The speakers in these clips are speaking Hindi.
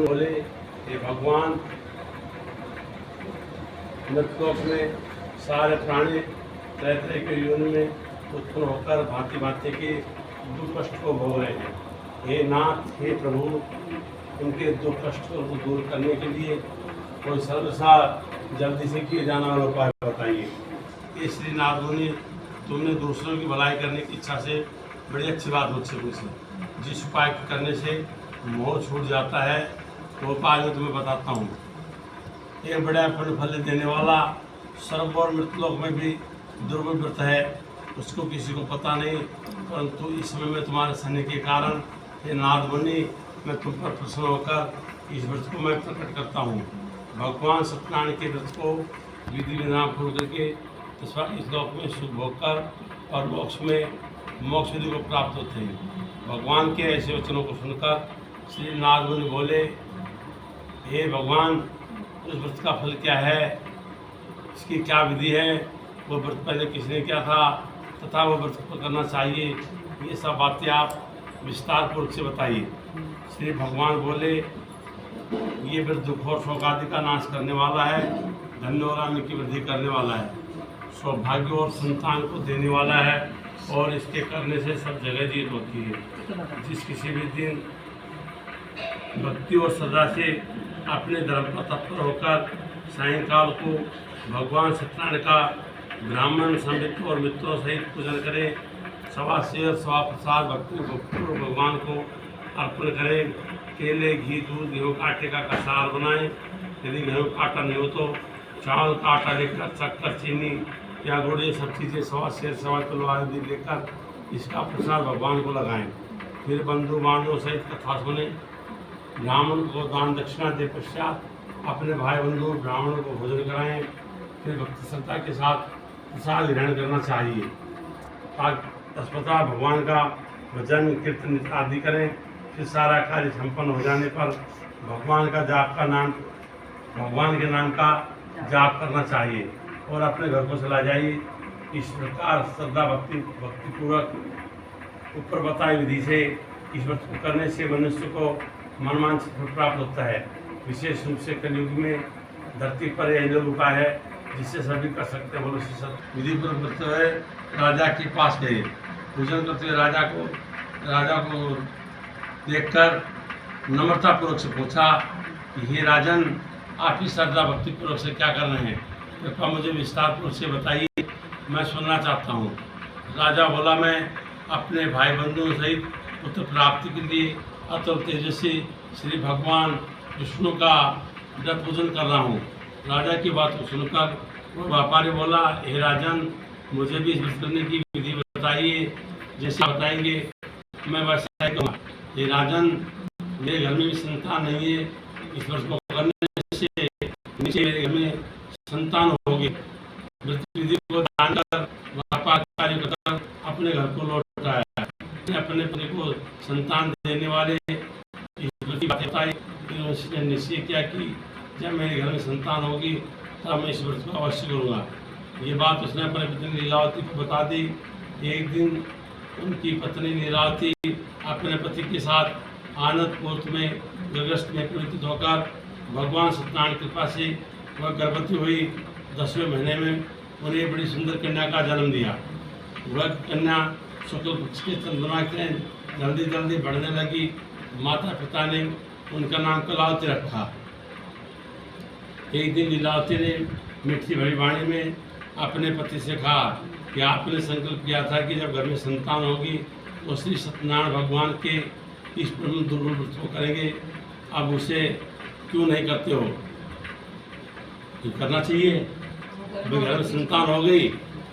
बोले हे भगवान, मृतलोक में सारे प्राणी तरह तरह के योनि में उत्पन्न होकर भांति भांति के दुख कष्ट को भोग रहे हैं। हे नाथ, हे प्रभु, उनके दुख कष्टों को दूर करने के लिए कोई सर्वसा जल्दी से किए जाने वाला उपाय बताइए। ये श्री नाथ मुनि, तुमने दूसरों की भलाई करने की इच्छा से बड़ी अच्छी बात मुझसे पूछी। जिस उपाय करने से मोह छूट जाता है वो उपाय मैं तुम्हें बताता हूँ। एक बड़ा फल देने वाला स्वर्ग और मृतलोक में भी दुर्लभ व्रत है, उसको किसी को पता नहीं, परंतु इस समय में तुम्हारे सहने के कारण हे नाथ मुनि, मैं तुम पर प्रसन्न होकर इस व्रत को मैं प्रकट करता हूँ। भगवान सत्यनारायण के व्रत को विधि विधान पूर्ण करके इस लोक में सुख भोग कर और मोक्ष विधि को प्राप्त होते हैं। भगवान के ऐसे वचनों को सुनकर श्री नाथ मुनि बोले, हे भगवान, उस व्रत का फल क्या है, इसकी क्या विधि है, वो व्रत पहले किसने किया था तथा वो व्रत को करना चाहिए, ये सब बातें आप विस्तार पूर्वक से बताइए। श्री भगवान बोले, ये व्रत दुख और शोक आदि का नाश करने वाला है, धन्य और आयु की वृद्धि करने वाला है, सौभाग्य और संतान को देने वाला है और इसके करने से सब जगह जीत होती है। जिस किसी भी दिन भक्ति और श्रद्धा से अपने धर्म पर तत्पर होकर सायंकाल को भगवान सत्यनारायण का ब्राह्मण समित्र और मित्रों सहित पूजन करें, सवा शेर सवा प्रसाद भक्ति भगवान को अर्पण करें, केले घी दूध गेहूँ का आटे का कसार बनाएं, यदि गेहूँ का आटा नहीं हो तो चावल का आटा लेकर शक्कर चीनी या गुड़ ये सब चीज़ें सवा शेर सवा किलो आदि लेकर इसका प्रसाद भगवान को लगाएं। फिर बंधु बांधवों सहित कथा सुने, ब्राह्मण को दान दक्षिणा दे पश्चात अपने भाई बंधु ब्राह्मणों को भोजन कराएं। फिर भक्ति श्रद्धा के साथ प्रसाद ग्रहण करना चाहिए। तत्पश्चात भगवान का भजन कीर्तन आदि करें। फिर सारा कार्य संपन्न हो जाने पर भगवान के नाम का जाप करना चाहिए और अपने घर को चला जाइए। इस प्रकार श्रद्धा भक्तिपूर्वक ऊपर बताई विधि से इस व्रत को करने से मनुष्य को मनवांछित फल प्राप्त होता है। विशेष रूप से कलयुग में धरती पर यह लोग उपाय है जिससे सभी कर सकते हैं। मनुष्य सब विधि पूर्वक करते हुए राजा के पास गए। पूजन करते हुए राजा को देखकर नम्रतापूर्वक से पूछा कि हे राजन, आप ही श्रद्धा भक्तिपूर्वक से क्या कर रहे हैं, कृपया मुझे विस्तार पूर्वक से बताइए, मैं सुनना चाहता हूँ। राजा बोला, मैं अपने भाई बंधुओं सहित पुत्र प्राप्ति के लिए अतुल तेजस्वी श्री भगवान विष्णु का व्रत पूजन कर रहा हूँ। राजा की बात को सुनकर वो व्यापारी बोला, हे राजन, मुझे भी इस व्रत करने की विधि बताइए, जैसे बताएंगे मैं वैसा ही करूँगा। हे राजन, मेरे घर में भी संतान नहीं है, इस व्रत को करने से नीचे मेरे घर में संतान होगी। व्रत विधि को दान कर व्यापार कार्य कर अपने घर को लौट आया। अपने पति को संतान देने वाले बताई, उसने निश्चय किया कि जब मेरे घर में संतान होगी तब मैं इस व्रत को अवश्य करूँगा। ये बात उसने अपने पत्नी लीलावती को बता दी। एक दिन उनकी पत्नी लीलावती अपने पति के साथ आनंदपुर में गृहस्थ में प्रवृत्त होकर भगवान सत्यनारायण की कृपा से वह गर्भवती हुई। 10वें महीने में उन्हें बड़ी सुंदर कन्या का जन्म दिया। वह कन्या शुक्ल पक्ष के चंद्रमा के जल्दी जल्दी बढ़ने लगी। माता पिता ने उनका नाम कलावती रखा। एक दिन लीलावती ने मीठी भरी वाणी में अपने पति से कहा कि आपने संकल्प किया था कि जब घर में संतान होगी तो श्री सत्यनारायण भगवान के इस प्रमुख दुर्लभ व्रत को करेंगे, अब उसे क्यों नहीं करते हो? तो करना चाहिए। अभी घर में संतान हो गई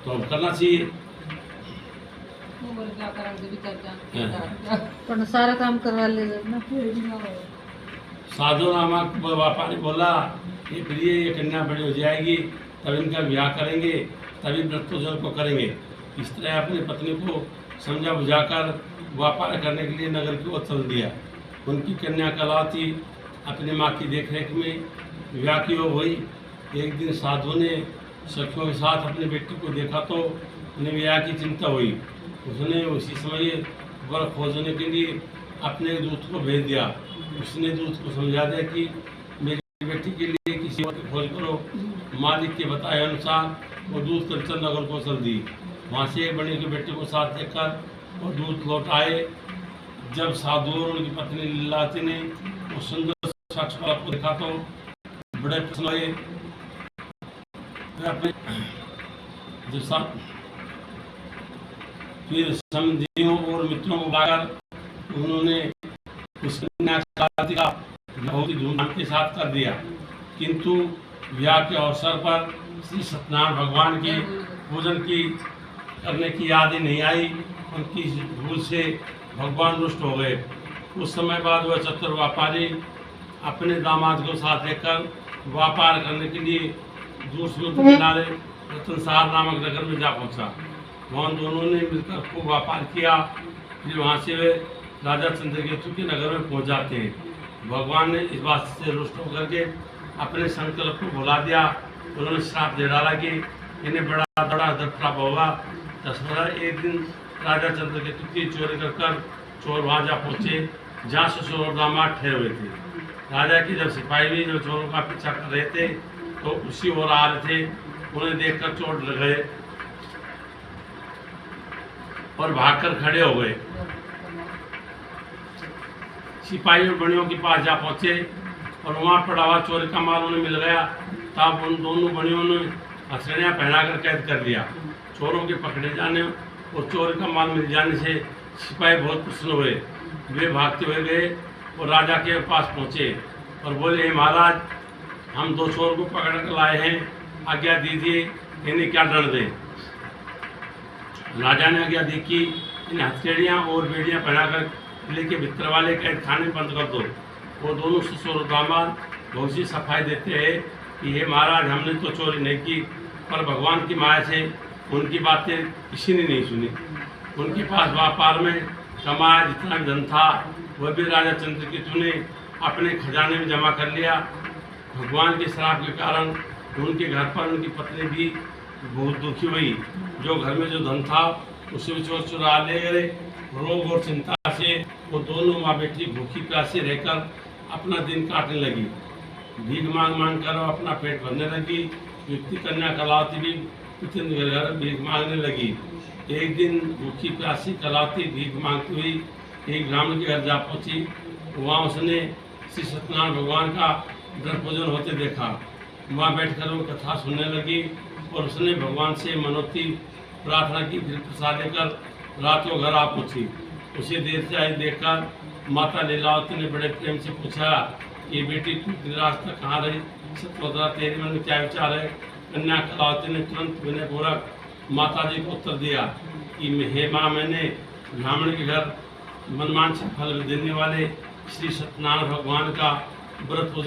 तो अब करना चाहिए। सारा काम करवा ले ना। साधु नामक व्यापारी बोला, ये प्रिय, ये कन्या बड़ी हो जाएगी तब इनका विवाह करेंगे, तभी व्रत पूजन को करेंगे। इस तरह अपनी पत्नी को समझा बुझाकर व्यापार करने के लिए नगर की ओर चल दिया। उनकी कन्या कलावती अपनी माँ की देखरेख में विवाह की ओर हुई। एक दिन साधु ने सखियों के साथ अपने बेटी को देखा तो उन्हें विवाह की चिंता हुई। उसने उसी समय वर खोजने के लिए अपने दूत को भेज दिया। उसने दूत को समझा दिया कि मेरी बेटी के लिए किसी और की खोज करो। मालिक के बताए अनुसार वो दूत कंचन नगर को चल दी। वहाँ से बड़ी की बेटी को साथ देकर वो दूत लौट आए। जब साधु और उनकी पत्नी लीलावती ने उस सुंदर शख्स को देखा तो बड़े प्रसन्न हुए। फिर समझियों और मित्रों को बुलाकर उन्होंने उस कन्या शादी का बहुत ही धूमधाम के साथ कर दिया। किंतु विवाह के अवसर पर श्री सत्यनारायण भगवान की पूजन की करने की याद ही नहीं आई। उनकी भूल से भगवान रुष्ट हो गए। कुछ समय बाद वह चतुर व्यापारी अपने दामाद को साथ लेकर व्यापार करने के लिए दूर समुद्र किनारे रतनसार नामक नगर में जा पहुंचा। वहाँ दोनों ने मिलकर खूब व्यापार किया। फिर वहाँ से वे राजा चंद्रकेतु के नगर में पहुँच जाते हैं। भगवान ने इस बात से रुष्ट होकर के अपने संकल्प को भुला दिया। उन्होंने श्राप दे डाला कि इन्हें बड़ा बड़ा दर्प होगा। दशहरा एक दिन राजा चंद्रकेतु की चोरी कर चोर वहाँ जा पहुँचे जहाँ ससुर और दामाद ठहरे हुए थे। राजा के जब सिपाही भी जो चोरों का पीछा कर रहे थे तो उसी ओर आ रहे थे। उन्हें देखकर चोट लग गए और भागकर खड़े हो गए। सिपाही और बड़ियों के पास जा पहुंचे और वहाँ पड़ा हुआ चोरी का माल उन्हें मिल गया। तब उन दोनों बड़ियों ने हथेलियाँ पहनाकर कैद कर लिया। चोरों के पकड़े जाने और चोरी का माल मिल जाने से सिपाही बहुत प्रसन्न हुए। वे भागते हुए गए और राजा के पास पहुँचे और बोले, महाराज, हम दो चोर को पकड़ कर लाए हैं, आज्ञा दीजिए, इन्हें क्या दंड दें। राजा ने आज्ञा दी कि इन हथेलियाँ और बेड़ियाँ पहनाकर किले के भीतर वाले कैद खाने बंद कर दो। वो दोनों ससुर और दामाद बहुत सी सफाई देते हैं कि हे महाराज, हमने तो चोरी नहीं की, पर भगवान की माया से उनकी बातें किसी ने नहीं सुनी। उनके पास व्यापार में कमाया जितना भी धन था वह भी राजा चंद्रकेतु ने अपने खजाने में जमा कर लिया। भगवान के श्राप के कारण उनके घर पर उनकी पत्नी भी बहुत दुखी हुई। जो घर में जो धन था उसे भी चोर चुरा ले गए। रोग और चिंता से वो दोनों माँ बेटी भूखी प्यासी रहकर अपना दिन काटने लगी। भीख मांग मांग कर अपना पेट भरने लगी। युक्ति कन्या कलावती भी पिता के घर भीख मांगने लगी। एक दिन भूखी प्यासी कलावती भीख मांगती हुई एक ब्राह्मण के घर जा पहुंची। वहाँ उसने श्री सत्यनारायण भगवान का दर्प पूजन होते देखा। वहाँ बैठकर वो कथा सुनने लगी और उसने भगवान से मनोती प्रार्थना की। फिर प्रसाद लेकर रात को घर आ पहुँची। उसे देर से आई देखकर माता लीलावती ने बड़े प्रेम से पूछा, ये बेटी तू निराश तक कहाँ रही? सत्यवतरा, तेरे मन में क्या विचार है? कन्या कलावती ने तुरंत विनयपूर्वक माता जी को उत्तर दिया कि हे माँ, मैंने ब्राह्मण के घर मनमांसिक फल देने वाले श्री सत्यनारायण भगवान का व्रत